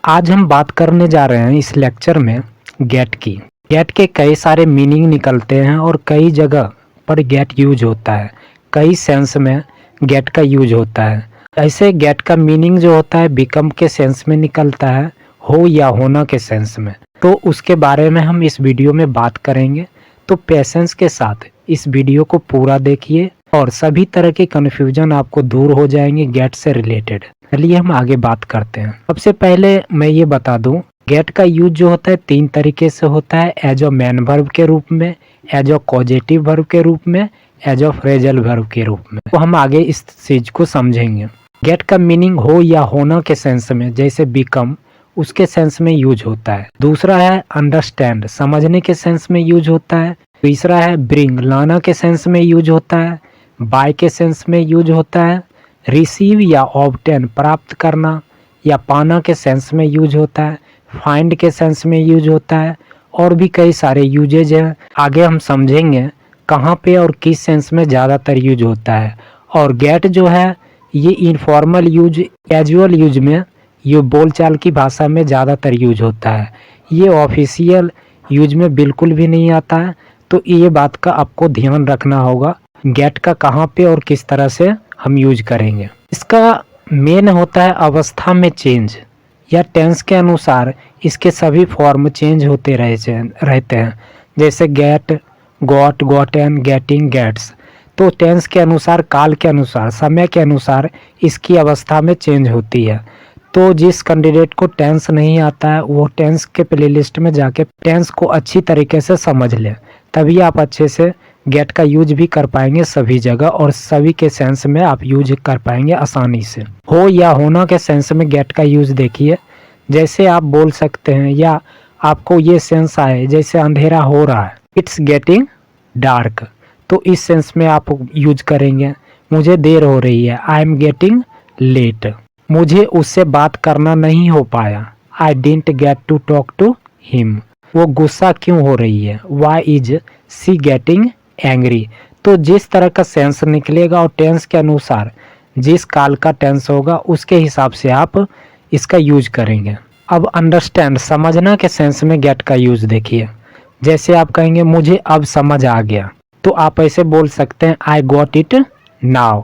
आज हम बात करने जा रहे हैं इस लेक्चर में गेट की। गेट के कई सारे मीनिंग निकलते हैं और कई जगह पर गेट यूज होता है, कई सेंस में गेट का यूज होता है। ऐसे गेट का मीनिंग जो होता है बिकम के सेंस में निकलता है, हो या होना के सेंस में। तो उसके बारे में हम इस वीडियो में बात करेंगे, तो पेशेंस के साथ इस वीडियो को पूरा देखिए और सभी तरह के कन्फ्यूजन आपको दूर हो जाएंगे गेट से रिलेटेड। चलिए हम आगे बात करते हैं। सबसे पहले मैं ये बता दूं, गेट का यूज जो होता है 3 तरीके से होता है, एज अ मैन वर्ब के रूप में, एज अ कॉजेटिव वर्ब के रूप में, एज अ फ्रेजल वर्ब के रूप में। तो हम आगे इस चीज को समझेंगे। गेट का मीनिंग हो या होना के सेंस में, जैसे बिकम, उसके सेंस में यूज होता है। दूसरा है अंडरस्टैंड, समझने के सेंस में यूज होता है। तीसरा है ब्रिंग, लाना के सेंस में यूज होता है। बाय के सेंस में यूज होता है। रिसीव या ऑब्टेन, प्राप्त करना या पाना के सेंस में यूज होता है। फाइंड के सेंस में यूज होता है। और भी कई सारे यूजेज हैं, आगे हम समझेंगे कहाँ पे और किस सेंस में ज़्यादातर यूज होता है। और गेट जो है ये इनफॉर्मल यूज, कैजुअल यूज में, ये बोलचाल की भाषा में ज़्यादातर यूज होता है। ये ऑफिशियल यूज में बिल्कुल भी नहीं आता है। तो ये बात का आपको ध्यान रखना होगा, गेट का कहाँ पे और किस तरह से हम यूज करेंगे। इसका मेन होता है अवस्था में चेंज या टेंस के अनुसार इसके सभी फॉर्म चेंज होते रहते हैं। जैसे get, got, gotten, getting, gets. तो टेंस के अनुसार, काल के अनुसार, समय के अनुसार इसकी अवस्था में चेंज होती है। तो जिस कैंडिडेट को टेंस नहीं आता है वो टेंस के प्लेलिस्ट में जाके टेंस को अच्छी तरीके से समझ ले, तभी आप अच्छे से गेट का यूज भी कर पाएंगे सभी जगह और सभी के सेंस में आप यूज कर पाएंगे आसानी से। हो या होना के सेंस में गेट का यूज देखिए, जैसे आप बोल सकते हैं या आपको ये सेंस आए जैसे अंधेरा हो रहा है, इट्स गेटिंग डार्क, तो इस सेंस में आप यूज करेंगे। मुझे देर हो रही है, आई एम गेटिंग लेट, मुझे उससे बात करना नहीं हो पाया, I didn't get to talk to him, वो गुस्सा क्यों हो रही है, why is she getting angry. तो जिस तरह का सेंस निकलेगा और टेंस के अनुसार जिस काल का टेंस होगा उसके हिसाब से आप इसका यूज करेंगे। अब अंडरस्टैंड, समझना के सेंस में गेट का यूज देखिए। जैसे आप कहेंगे मुझे अब समझ आ गया, तो आप ऐसे बोल सकते हैं आई गॉट इट नाउ,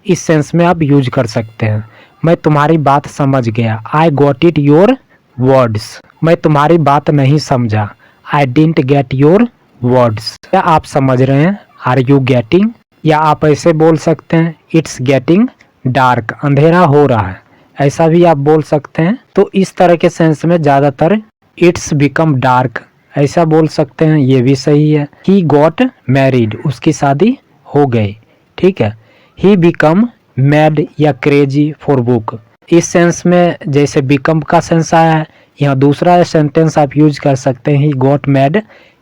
इस सेंस में आप यूज कर सकते हैं। मैं तुम्हारी बात समझ गया, I got it your words, मैं तुम्हारी बात नहीं समझा, आई डिडंट गेट योर वर्ड्स। क्या आप समझ रहे हैं, आर यू गेटिंग। या आप ऐसे बोल सकते हैं इट्स गेटिंग डार्क, अंधेरा हो रहा है, ऐसा भी आप बोल सकते हैं। तो इस तरह के सेंस में ज़्यादातर इट्स बिकम डार्क ऐसा बोल सकते हैं, ये भी सही है। ही गॉट मैरिड, उसकी शादी हो गई, ठीक है। ही बिकम मैड या क्रेजी फॉर बुक, इस सेंस में जैसे बिकम का सेंस आया है, यहाँ दूसरा सेंटेंस आप यूज कर सकते हैं, he got mad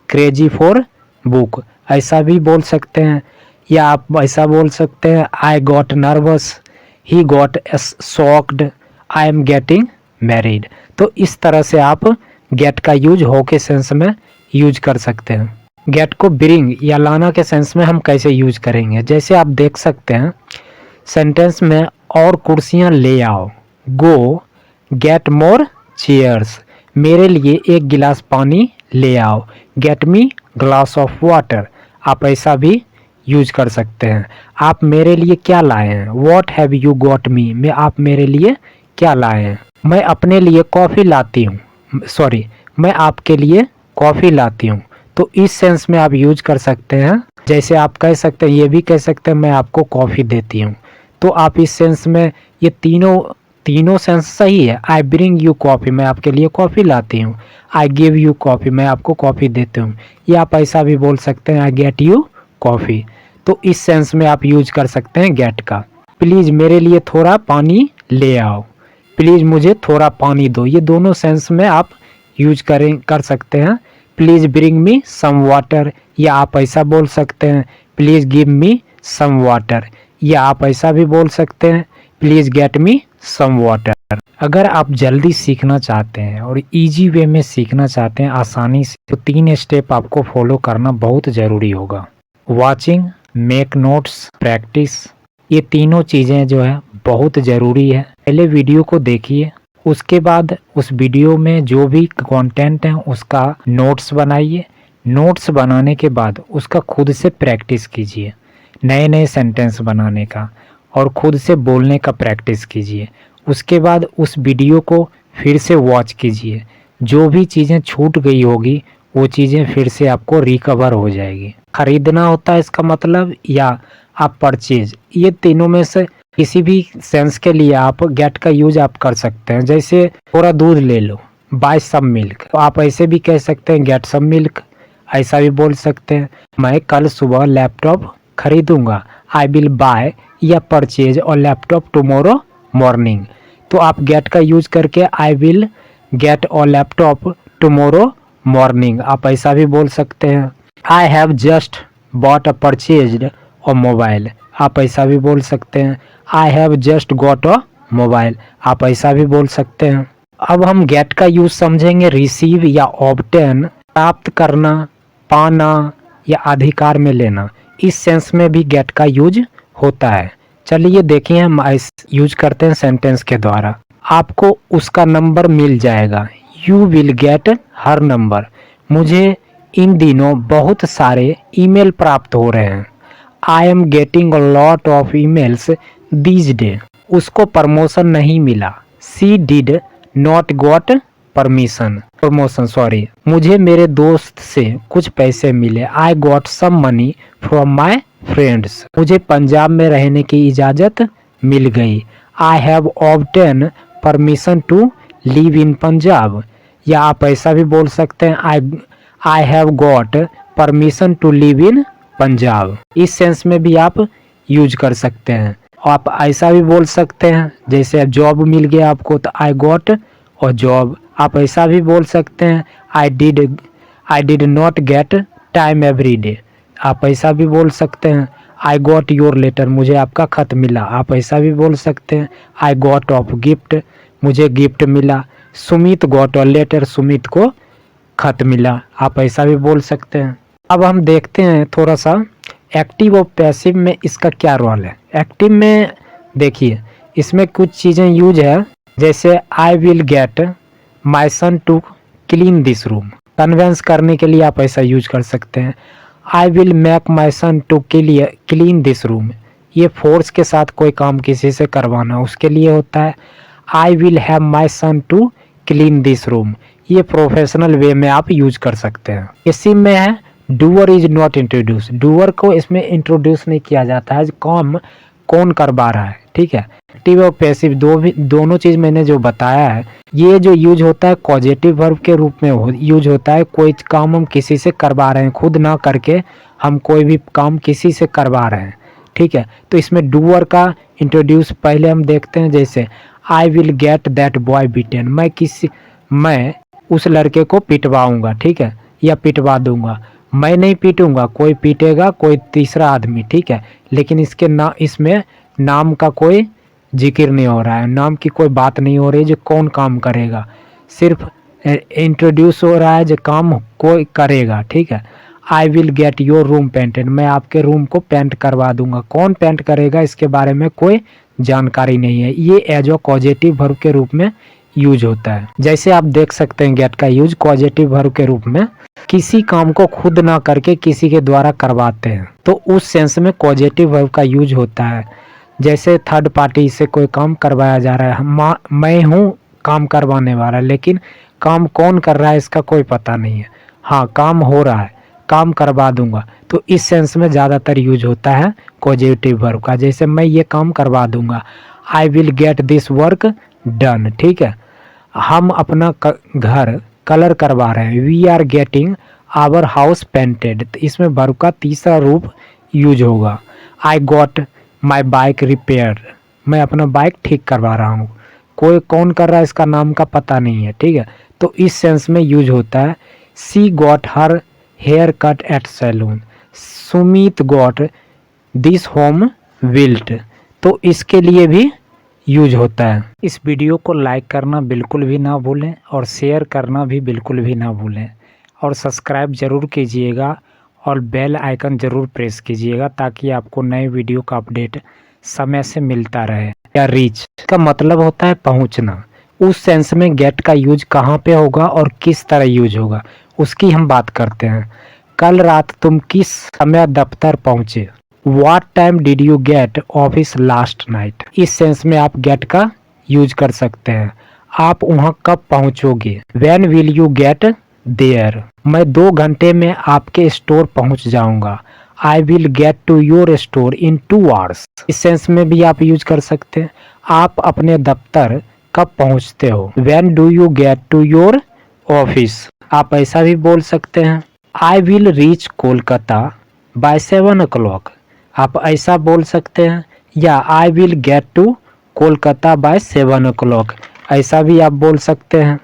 crazy for book, ऐसा भी बोल सकते हैं। या आप ऐसा बोल सकते हैं I got nervous, he got shocked, I am getting married. तो इस तरह से आप गेट का यूज हो के सेंस में यूज कर सकते हैं। गेट को ब्रिंग या लाना के सेंस में हम कैसे यूज करेंगे, जैसे आप देख सकते हैं सेंटेंस में, और कुर्सियां ले आओ, गो गेट मोर चेयर्स, मेरे लिए एक गिलास पानी ले आओ, get me glass of water, आप ऐसा भी यूज कर सकते हैं। आप मेरे लिए क्या लाए हैं, what have you got me, मैं आप मेरे लिए क्या लाए हैं। मैं अपने लिए कॉफ़ी लाती हूँ, सॉरी मैं आपके लिए कॉफ़ी लाती हूँ, तो इस सेंस में आप यूज कर सकते हैं। जैसे आप कह सकते हैं, ये भी कह सकते हैं मैं आपको कॉफ़ी देती हूँ, तो आप इस सेंस में ये तीनों सेंस सही है। आई ब्रिंग यू कॉफ़ी, मैं आपके लिए कॉफ़ी लाती हूँ। आई गिव यू कॉफ़ी, मैं आपको कॉफ़ी देती हूँ। या आप ऐसा भी बोल सकते हैं आई गेट यू कॉफ़ी, तो इस सेंस में आप यूज कर सकते हैं गेट का। प्लीज़ मेरे लिए थोड़ा पानी ले आओ, प्लीज़ मुझे थोड़ा पानी दो, ये दोनों सेंस में आप यूज कर सकते हैं। Please bring me some water, या आप ऐसा बोल सकते हैं please give me some water, या आप ऐसा भी बोल सकते हैं please get me some water. अगर आप जल्दी सीखना चाहते हैं और इजी वे में सीखना चाहते हैं आसानी से, तो 3 स्टेप आपको फॉलो करना बहुत ज़रूरी होगा। वॉचिंग, मेक नोट्स, प्रैक्टिस, ये तीनों चीज़ें जो है बहुत ज़रूरी है। पहले वीडियो को देखिए उसके बाद उस वीडियो में जो भी कंटेंट है उसका नोट्स बनाइए। नोट्स बनाने के बाद उसका खुद से प्रैक्टिस कीजिए, नए नए सेंटेंस बनाने का और खुद से बोलने का प्रैक्टिस कीजिए। उसके बाद उस वीडियो को फिर से वॉच कीजिए, जो भी चीज़ें छूट गई होगी वो चीज़ें फिर से आपको रिकवर हो जाएगी। खरीदना होता है इसका मतलब, या आप परचेज, ये तीनों में से किसी भी सेंस के लिए आप गेट का यूज आप कर सकते हैं। जैसे थोड़ा दूध ले लो, बाय सम मिल्क, तो आप ऐसे भी कह सकते हैं गेट सम मिल्क, ऐसा भी बोल सकते हैं। मैं कल सुबह लैपटॉप खरीदूंगा, आई विल बाय या परचेज और लैपटॉप टुमारो मॉर्निंग। तो आप गेट का यूज करके आई विल गेट और लैपटॉप टुमारो मॉर्निंग आप ऐसा भी बोल सकते हैं। I have just bought a purchased और मोबाइल, आप ऐसा भी बोल सकते हैं। I have just got a mobile, आप ऐसा भी बोल सकते हैं। अब हम गेट का यूज समझेंगे रिसीव या ऑब्टेन, प्राप्त करना, पाना या अधिकार में लेना। इस सेंस में भी गेट का यूज होता है। चलिए देखिए हम यूज करते हैं सेंटेंस के द्वारा। आपको उसका नंबर मिल जाएगा, you will get her number. मुझे इन दिनों बहुत सारे ईमेल प्राप्त हो रहे हैं। I am getting a lot of emails these day. उसको प्रमोशन नहीं मिला, she did not got promotion sorry. मुझे मेरे दोस्त से कुछ पैसे मिले, I got some money from my friends. मुझे पंजाब में रहने की इजाज़त मिल गई, I have obtain permission to live in Punjab. या आप ऐसा भी बोल सकते हैं, I have got permission to live in Punjab. इस सेंस में भी आप यूज कर सकते हैं। आप ऐसा भी बोल सकते हैं, जैसे जॉब मिल गया आपको तो आई गॉट और जॉब। आप ऐसा भी बोल सकते हैं, I did not get time every day. आप ऐसा भी बोल सकते हैं, आई गॉट योर लेटर, मुझे आपका खत मिला। आप ऐसा भी बोल सकते हैं, आई गॉट ऑफ गिफ्ट, मुझे गिफ्ट मिला। Sumit got a letter, Sumit को खत मिला। आप ऐसा भी बोल सकते हैं। अब हम देखते हैं थोड़ा सा एक्टिव और पैसिव में इसका क्या रोल है। एक्टिव में देखिए इसमें कुछ चीज़ें यूज है, जैसे I will get my son to clean this room. Convince करने के लिए आप ऐसा यूज कर सकते हैं, I will make my son to clean this room. ये फोर्स के साथ कोई काम किसी से करवाना उसके लिए होता है। I will have my son to clean this room, ये प्रोफेशनल वे में आप यूज कर सकते हैं। इसी में है doer is not introduce, doer को इसमें इंट्रोड्यूस नहीं किया जाता है, काम कौन करवा रहा है, ठीक है। एक्टिव और पैसिव दोनों चीज मैंने जो बताया है, ये जो यूज होता है पॉजिटिव वर्ब के रूप में यूज होता है। कोई काम हम किसी से करवा रहे हैं, खुद ना करके हम कोई भी काम किसी से करवा रहे हैं, ठीक है। तो इसमें डूअर का इंट्रोड्यूस पहले हम देखते हैं, जैसे I will get that boy beaten, मैं उस लड़के को पिटवाऊंगा, ठीक है, या पिटवा दूंगा। मैं नहीं पीटूंगा, कोई पीटेगा, कोई तीसरा आदमी, ठीक है। लेकिन इसमें नाम का कोई जिक्र नहीं हो रहा है, नाम की कोई बात नहीं हो रही जो कौन काम करेगा, सिर्फ इंट्रोड्यूस हो रहा है जो काम कोई करेगा, ठीक है। I will get your room painted, मैं आपके रूम को पेंट करवा दूंगा। कौन पेंट करेगा इसके बारे में कोई जानकारी नहीं है। ये एज अ पॉजिटिव वर्ब के रूप में यूज होता है। जैसे आप देख सकते हैं गेट का यूज पॉजिटिव वर्ब के रूप में, किसी काम को खुद ना करके किसी के द्वारा करवाते हैं, तो उस सेंस में पॉजिटिव वर्ब का यूज होता है। जैसे थर्ड पार्टी से कोई काम करवाया जा रहा है, मैं हूँ काम करवाने वाला, लेकिन काम कौन कर रहा है इसका कोई पता नहीं है। हाँ, काम हो रहा है, काम करवा दूंगा, तो इस सेंस में ज़्यादातर यूज होता है पॉजिटिव वर्ब का। जैसे मैं ये काम करवा दूंगा, I will get this work done, ठीक है। हम अपना घर कलर करवा रहे हैं, we are getting our house painted, तो इसमें वर्ब का तीसरा रूप यूज होगा। I got my bike repair, मैं अपना बाइक ठीक करवा रहा हूँ। कोई कौन कर रहा है इसका नाम का पता नहीं है, ठीक है, तो इस सेंस में यूज होता है। She got her hair cut at salon, Sumit got this home built, तो इसके लिए भी यूज होता है। इस वीडियो को लाइक करना बिल्कुल भी ना भूलें और शेयर करना भी बिल्कुल भी ना भूलें, और सब्सक्राइब ज़रूर कीजिएगा और बेल आइकन ज़रूर प्रेस कीजिएगा, ताकि आपको नए वीडियो का अपडेट समय से मिलता रहे। या रीच का मतलब होता है पहुंचना, उस सेंस में गेट का यूज कहाँ पे होगा और किस तरह यूज होगा उसकी हम बात करते हैं। कल रात तुम किस समय दफ्तर पहुंचे? What time did you get office last night? इस सेंस में आप गेट का यूज कर सकते हैं। आप वहाँ कब पहुँचोगे? When will you get there? मैं 2 घंटे में आपके स्टोर पहुँच जाऊंगा। I will get to your store in 2 hours। इस सेंस में भी आप यूज कर सकते हैं। आप अपने दफ्तर कब पहुँचते हो? When do you get to your office? आप ऐसा भी बोल सकते हैं। I will reach Kolkata by 7 o'clock। आप ऐसा बोल सकते हैं। या I will get to Kolkata by 7 o'clock, ऐसा भी आप बोल सकते हैं।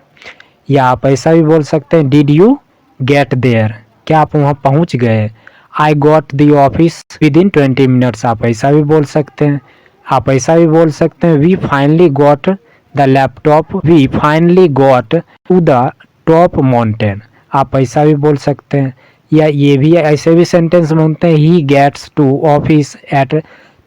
या आप ऐसा भी बोल सकते हैं डिड यू गेट देयर, क्या आप वहाँ पहुँच गए? I got the office with in 20 minutes, आप ऐसा भी बोल सकते हैं। आप ऐसा भी बोल सकते हैं we finally got the laptop, we finally got to the top mountain, आप ऐसा भी बोल सकते हैं। या ये भी ऐसे भी सेंटेंस बनते हैं he gets to office at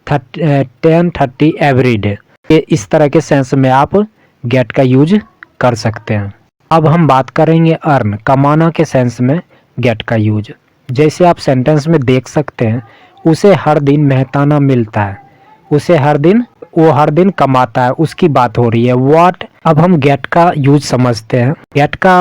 10:30 every day. ये इस तरह के सेंस में आप गेट का यूज कर सकते हैं। अब हम बात करेंगे अर्न, कमाना के सेंस में गेट का यूज। जैसे आप सेंटेंस में देख सकते हैं उसे हर दिन मेहताना मिलता है, उसे हर दिन, वो हर दिन कमाता है, उसकी बात हो रही है। व्हाट, अब हम गेट का यूज समझते हैं। गेट का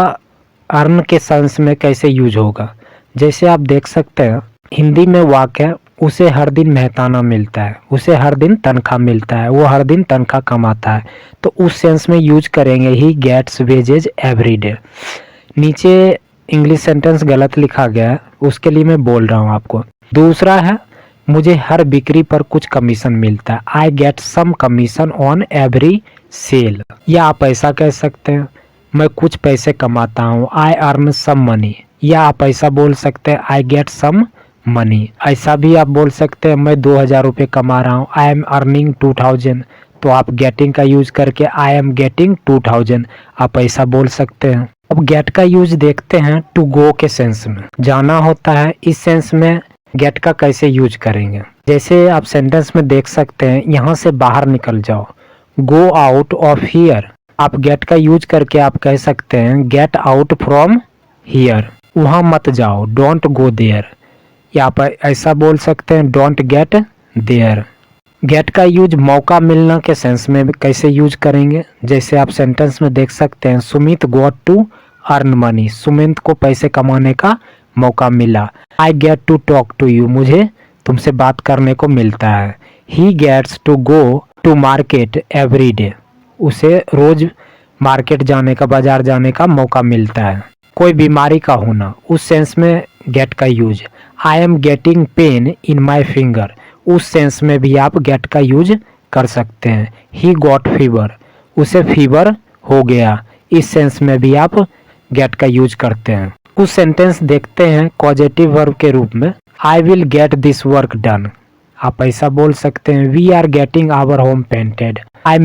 अर्न के सेंस में कैसे यूज होगा, जैसे आप देख सकते हैं हिंदी में वाक्य है उसे हर दिन मेहताना मिलता है, उसे हर दिन तनख्वाह मिलता है, वो हर दिन तनख्वाह कमाता है, तो उस सेंस में यूज करेंगे he gets wages every day. नीचे इंग्लिश सेंटेंस गलत लिखा गया है, उसके लिए मैं बोल रहा हूँ आपको। दूसरा है मुझे हर बिक्री पर कुछ कमीशन मिलता है, I get some commission on every sale. या आप ऐसा कह सकते हैं मैं कुछ पैसे कमाता हूँ, आई अर्न सम मनी। या आप ऐसा बोल सकते हैं आई गेट सम मनी। ऐसा भी आप बोल सकते हैं मैं 2000 रुपये कमा रहा हूँ, आई एम अर्निंग 2000, तो आप गेटिंग का यूज करके आई एम गेटिंग 2000 आप ऐसा बोल सकते हैं। अब गेट का यूज देखते हैं टू गो के सेंस में, जाना होता है, इस सेंस में गेट का कैसे यूज करेंगे। जैसे आप सेंटेंस में देख सकते हैं यहाँ से बाहर निकल जाओ, गो आउट ऑफ हियर, आप गेट का यूज करके आप कह सकते हैं गेट आउट फ्रॉम हियर, वहाँ मत जाओ, डोंट गो देयर। या आप ऐसा बोल सकते हैं डोंट गेट देयर। गेट का यूज मौका मिलना के सेंस में कैसे यूज करेंगे, जैसे आप सेंटेंस में देख सकते हैं Sumit got to earn money, Sumit को पैसे कमाने का मौका मिला। I get to talk to you, मुझे तुमसे बात करने को मिलता है। He gets to go to market every day, उसे रोज मार्केट जाने का, बाजार जाने का मौका मिलता है। कोई बीमारी का होना, उस सेंस में गेट का use. I am getting pain in my finger, उस सेंस में भी आप गेट का यूज कर सकते हैं। ही गॉट फीवर, उसे फीवर हो गया, इस सेंस में भी आप गेट का यूज करते हैं। कुछ सेंटेंस देखते हैं पॉजिटिव वर्ब के रूप में। I will get this work done, आप ऐसा बोल सकते हैं we are getting our home painted. I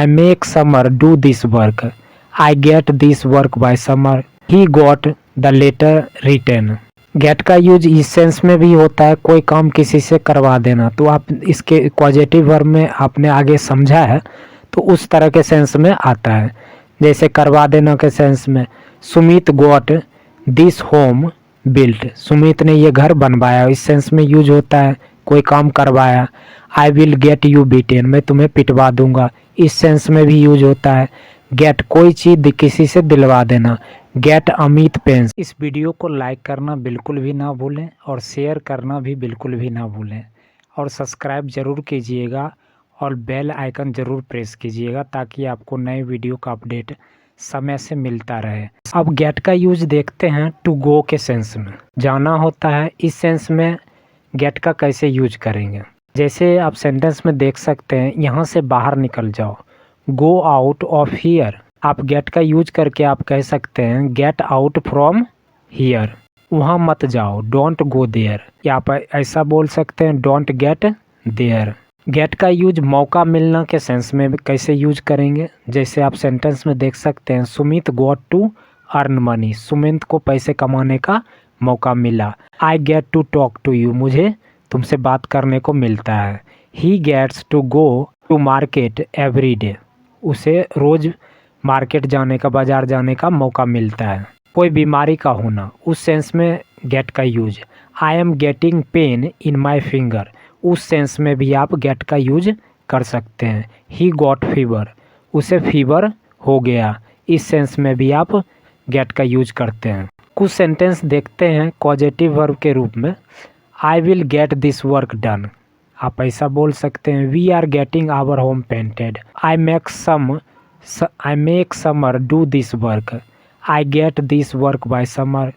make Samar do this work, I get this work by Samar. He got the letter written, get का यूज इस सेंस में भी होता है कोई काम किसी से करवा देना, तो आप इसके पॉजिटिव वर्ब में आपने आगे समझा है तो उस तरह के सेंस में आता है। जैसे करवा देना के सेंस में Sumit got this home built, Sumit ने ये घर बनवाया, इस सेंस में यूज होता है कोई काम करवाया। आई विल गेट यू बीटेन, मैं तुम्हें पिटवा दूंगा, इस सेंस में भी यूज होता है। गेट कोई चीज किसी से दिलवा देना, गेट अमित पेंस। इस वीडियो को लाइक करना बिल्कुल भी ना भूलें और शेयर करना भी बिल्कुल भी ना भूलें और सब्सक्राइब ज़रूर कीजिएगा और बेल आइकन ज़रूर प्रेस कीजिएगा ताकि आपको नए वीडियो का अपडेट समय से मिलता रहे। अब गेट का यूज देखते हैं टू गो के सेंस में, जाना होता है, इस सेंस में गेट का कैसे यूज करेंगे। जैसे आप सेंटेंस में देख सकते हैं यहाँ से बाहर निकल जाओ, गो आउट ऑफ हियर, आप गेट का यूज करके आप कह सकते हैं गेट आउट फ्रॉम हियर, वहाँ मत जाओ, डोंट गो देयर। या आप ऐसा बोल सकते हैं डोंट गेट देयर। गेट का यूज मौका मिलना के सेंस में कैसे यूज करेंगे, जैसे आप सेंटेंस में देख सकते हैं Sumit got to earn money, Sumit को पैसे कमाने का मौका मिला। I get to talk to you, मुझे तुमसे बात करने को मिलता है। He gets to go to market every day, उसे रोज़ मार्केट जाने का, बाज़ार जाने का मौका मिलता है। कोई बीमारी का होना, उस सेंस में गेट का use. I am getting pain in my finger, उस सेंस में भी आप गेट का यूज कर सकते हैं। ही गॉट फीवर, उसे फीवर हो गया, इस सेंस में भी आप गेट का यूज करते हैं। कुछ सेंटेंस देखते हैं पॉजिटिव वर्ब के रूप में। I will get this work done, आप ऐसा बोल सकते हैं। We are getting our home painted. I make Samar do this work, I get this work by Samar,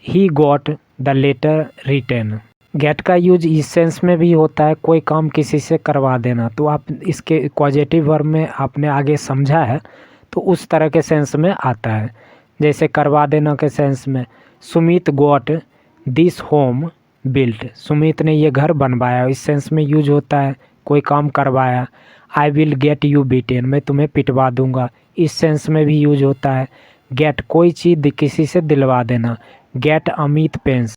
he got the letter written. Get का यूज इस सेंस में भी होता है, कोई काम किसी से करवा देना। तो आप इसके पॉजिटिव वर्ब में आपने आगे समझा है तो उस तरह के सेंस में आता है। जैसे करवा देना के सेंस में, Sumit got this home built, Sumit ने ये घर बनवाया, इस सेंस में यूज होता है, कोई काम करवाया। आई विल गेट यू बीटेन, मैं तुम्हें पिटवा दूंगा, इस सेंस में भी यूज होता है। गेट, कोई चीज़ किसी से दिलवा देना। Gate Amit pens,